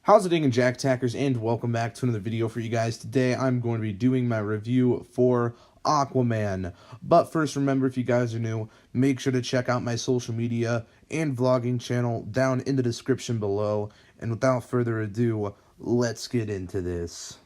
How's it going, Jack Tackers, and welcome back to another video for you guys. Today I'm going to be doing my review for Aquaman. But first, remember, if you guys are new, make sure to check out my social media and vlogging channel down in the description below. And without further ado, let's get into this.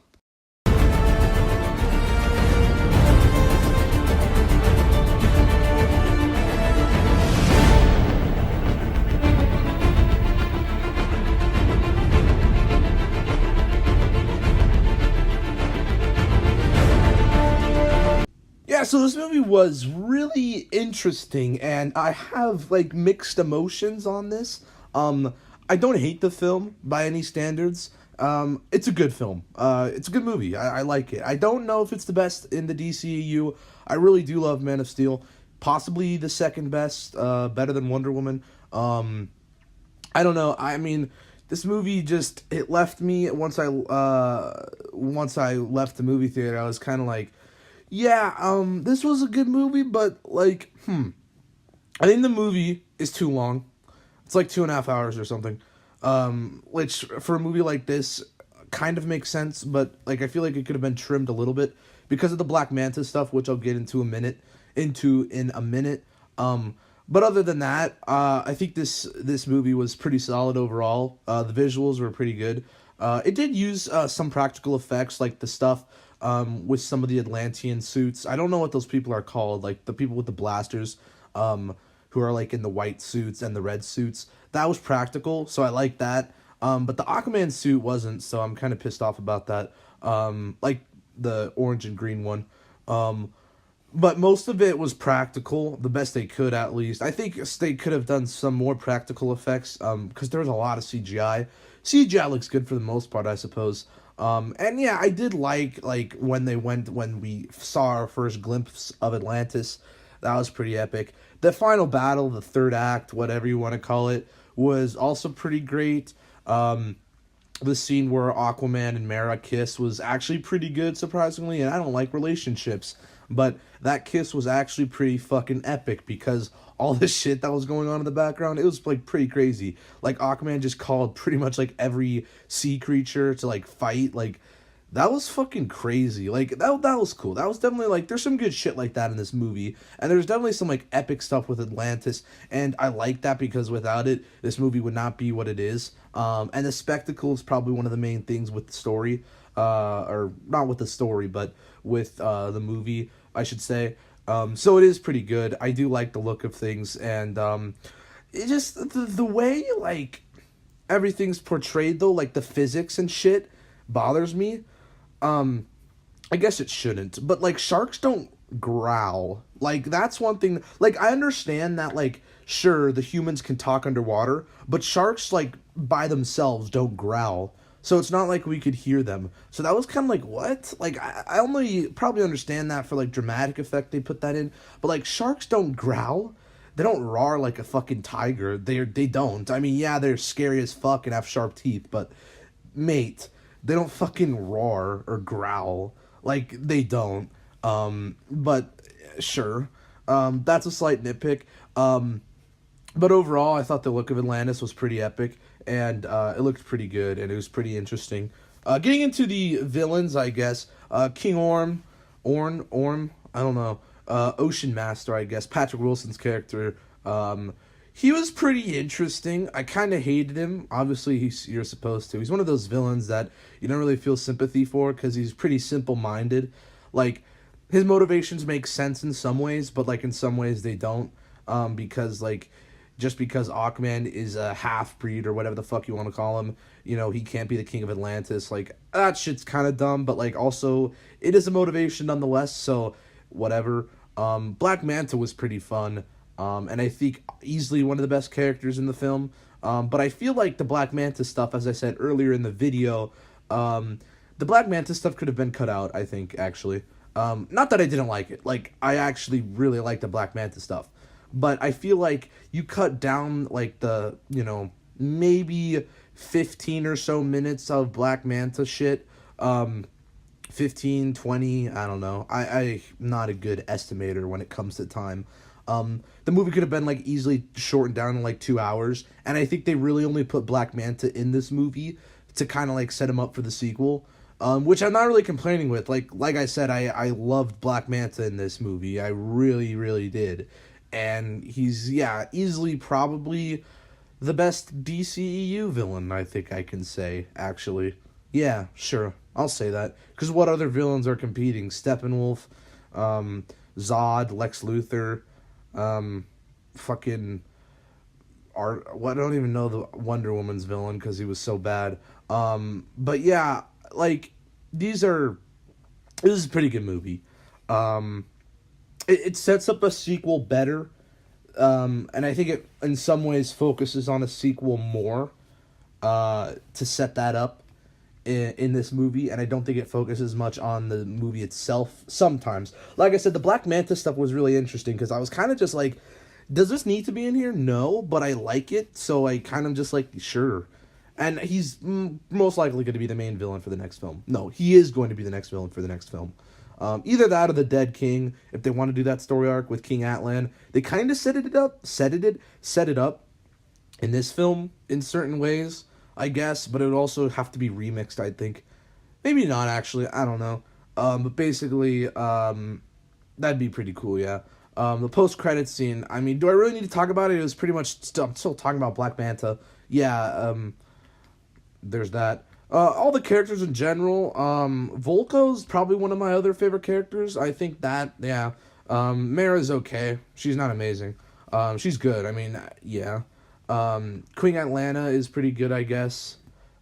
Yeah, so this movie was really interesting, and I have, mixed emotions on this. I don't hate the film by any standards. It's a good film. It's a good movie. I like it. I don't know if it's the best in the DCEU. I really do love Man of Steel. Possibly the second best, better than Wonder Woman. I don't know. I mean, this movie just, it left me, once I left the movie theater, I was kind of like, yeah, this was a good movie, but, I think the movie is too long. It's like 2.5 hours or something, which, for a movie like this, kind of makes sense, but, I feel like it could have been trimmed a little bit, because of the Black Manta stuff, which I'll get into in a minute. But other than that, I think this movie was pretty solid overall. The visuals were pretty good. It did use, some practical effects, like the stuff with some of the Atlantean suits. I don't know what those people are called, like the people with the blasters, who are in the white suits and the red suits. That was practical, so I like that. But the Aquaman suit wasn't, so I'm kind of pissed off about that. Like the orange and green one. But most of it was practical, the best they could at least. I think they could have done some more practical effects, because there was a lot of CGI. CGI looks good for the most part, I suppose. And yeah, I did like when we saw our first glimpse of Atlantis. That was pretty epic. The final battle, the third act, whatever you want to call it, was also pretty great. The scene where Aquaman and Mera kiss was actually pretty good, surprisingly, and I don't like relationships, but that kiss was actually pretty fucking epic, because all this shit that was going on in the background, it was, pretty crazy. Aquaman just called pretty much, every sea creature to, fight. That was fucking crazy. That was cool. That was definitely, there's some good shit like that in this movie. And there's definitely some, epic stuff with Atlantis. And I like that, because without it, this movie would not be what it is. And the spectacle is probably one of the main things with the story. Or not with the story, but with the movie, I should say. So it is pretty good. I do like the look of things. And it just, the way, everything's portrayed, though, the physics and shit bothers me. I guess it shouldn't, but, sharks don't growl. That's one thing, I understand that, sure, the humans can talk underwater, but sharks, by themselves don't growl, so it's not like we could hear them. So that was kind of what? I only probably understand that for, dramatic effect they put that in, but, sharks don't growl. They don't roar like a fucking tiger. They don't. I mean, yeah, they're scary as fuck and have sharp teeth, but, mate, they don't fucking roar or growl. They don't. But sure. That's a slight nitpick. But overall, I thought the look of Atlantis was pretty epic, and it looked pretty good, and it was pretty interesting. Getting into the villains, I guess. King Orm, I don't know. Ocean Master, I guess. Patrick Wilson's character. He was pretty interesting. I kind of hated him. Obviously, you're supposed to. He's one of those villains that you don't really feel sympathy for, because he's pretty simple-minded. His motivations make sense in some ways, but, in some ways they don't. Because, just because Aquaman is a half-breed, or whatever the fuck you want to call him, he can't be the king of Atlantis. That shit's kind of dumb, but, also, it is a motivation nonetheless, so whatever. Black Manta was pretty fun. And I think easily one of the best characters in the film. But I feel like the Black Manta stuff, as I said earlier in the video, the Black Manta stuff could have been cut out, I think, actually. Not that I didn't like it. I actually really like the Black Manta stuff. But I feel like you cut down, the, maybe 15 or so minutes of Black Manta shit. 15, 20, I don't know. I'm not a good estimator when it comes to time. The movie could have been easily shortened down to 2 hours, and I think they really only put Black Manta in this movie to kind of like set him up for the sequel. Which I'm not really complaining with. Like I said, I loved Black Manta in this movie. I really, really did. And he's, yeah, easily probably the best DCEU villain, I think I can say, actually. Yeah, sure. I'll say that. Because what other villains are competing? Steppenwolf, Zod, Lex Luthor, fucking... Well, I don't even know the Wonder Woman's villain because he was so bad. But yeah, like, this is a pretty good movie. It sets up a sequel better. And I think it, in some ways, focuses on a sequel more to set that up in this movie. And I don't think it focuses much on the movie itself sometimes. Like I said, the Black Manta stuff was really interesting because I was kind of just like, does this need to be in here? No, but I like it, so I kind of just like, sure. And he's most likely going to be the main villain for the next film. No, he is going to be the next villain for the next film. Either that or the Dead King, if they want to do that story arc with King Atlan. They kind of set it up in this film in certain ways, I guess, but it would also have to be remixed, I think. Maybe not, actually, I don't know. But basically, that'd be pretty cool, yeah. The post-credits scene, I mean, do I really need to talk about it? It was pretty much, I'm still talking about Black Manta. Yeah, there's that. All the characters in general, Volko's probably one of my other favorite characters. I think that, yeah. Mara's okay. She's not amazing. She's good, I mean, yeah. Queen Atlanta is pretty good, I guess.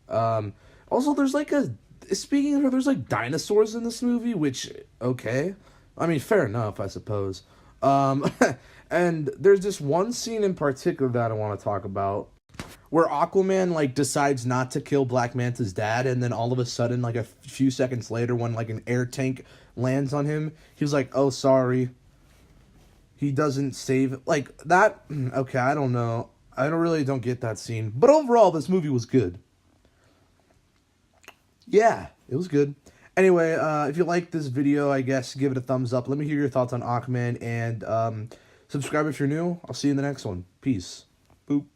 Also, there's like speaking of her, there's like dinosaurs in this movie, which, okay. I mean, fair enough, I suppose. And there's this one scene in particular that I want to talk about where Aquaman, like, decides not to kill Black Manta's dad, and then all of a sudden, like, a few seconds later, when, like, an air tank lands on him, he's like, oh, sorry. He doesn't save... Like, that... Okay, I don't know. I don't get that scene. But overall, this movie was good. Yeah, it was good. Anyway, if you like this video, I guess, give it a thumbs up. Let me hear your thoughts on Aquaman, and subscribe if you're new. I'll see you in the next one. Peace. Boop.